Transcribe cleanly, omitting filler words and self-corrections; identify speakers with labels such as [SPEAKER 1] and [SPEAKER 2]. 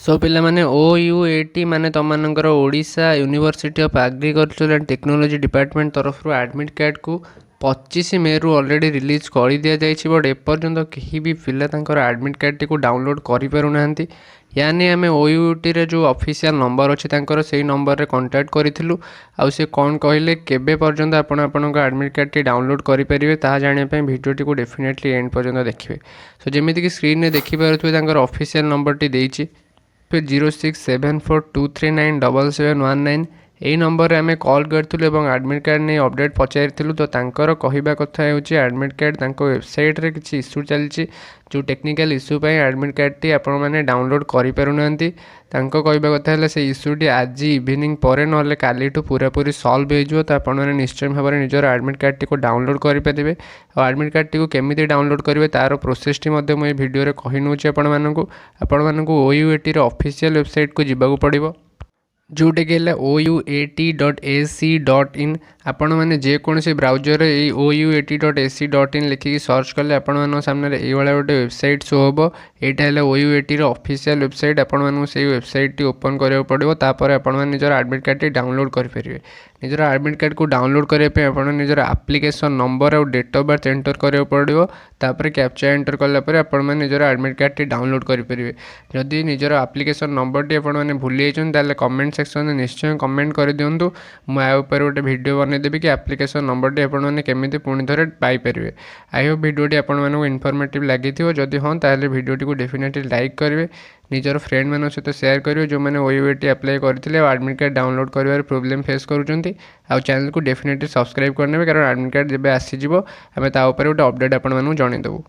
[SPEAKER 1] सो पिला माने OUAT माने तमनकर Odisha university of agriculture and technology department तरफ एडमिट कार्ड को 25 मे रु ऑलरेडी रिलीज कर दि जाइए बट एपर्यंत कहीं भी पिला एडमिट कार्ड टी को डाउनलोड करें यानी आम OUAT रे जो ऑफिशियल नंबर अच्छी से नंबर रे कांटेक्ट करूँ आउ से कौन कहले केबे पर्यंत आपण एडमिट कार्ड टी डाउनलोड करेंगे ताहा जानापी भिडियोटी को डेफिनेटली एंड पर्यंत देखिए। सो जमीक स्क्रीन में देखिपे ऑफिशियल नंबर टी देइछि 0674239771 यही नंबर रे आमे कॉल करथिलु एवं एडमिट कार्ड नहीं अपडेट पचारिथिलु तो तांकर कहिबा कथा हेउची एडमिट कार्ड तांको वेबसाइट रे किछि इश्यू चलछि जो टेक्निकल इश्यू पई एडमिट कार्ड टी आपण माने डाउनलोड करि पारुनांती तांको कहिबा कथा हले से इश्यू टी आज इवनिंग परे नले कालीठू पूरा पूरी सॉल्व हो जो तो आपण माने निश्चय भाव में निजर एडमिट कार्ड टी को डाउनलोड करि परिबे और एडमिट कार्ड टी को केमिति डाउनलोड करिवे तार प्रोसेस टी मध्ये मु वीडियो रे कहि नउची आपण मानकू OUAT रो ऑफिशियल वेबसाइट को जिबाकू पड़िबो जोटे कि OUAT.ac.in आपण मैंने जेकोसी ब्राउजर OUAT.ac.in लिखिकी सर्च कले आपण सामने ये गोटे वेबसाइट शो हम यहाँ OUAT ऑफिशियल वेबसाइट आपण से वेबसाइट टी ओपन करा पड़ो तापर आपण निजर एडमिट कार्ड टी डाउनलोड करेंगे। निजर एडमिट कार्ड को डाउनलोड करने निजर एप्लिकेशन नंबर और डेट ऑफ बर्थ एंटर करा पड़ो तापर कैप्चा एंटर कलापर आपण निजर एडमिट कार्ड टी डाउनलोड करेंगे। जदि निजर एप्लिकेशन नंबर टी आपने भूली जाइए कमेंट सेक्शन में निश्चय कमेंट कर दिंतु मुझे गोटे वीडियो बनईदेवी कि एप्लिकेशन नंबर टी आपने केमी पुणी थे पाइपर। आई होप वीडियोटी आपको इनफॉर्मेटिव लगी जदि हाँ ताहले वीडियोटी को डेफिनेटली लाइक करेंगे निजर फ्रेंड मान सहित शेयर करेंगे जो मैंने OUAT अप्लाई करते एडमिट कार्ड डाउनलोड कर प्रोब्लेम फेस करुँच आउ चैनल को डेफिनेटली सब्सक्राइब करने कारण एडमिट कार्ड जब आसीज आम गोटे अपडेट आपको जनईदेवु।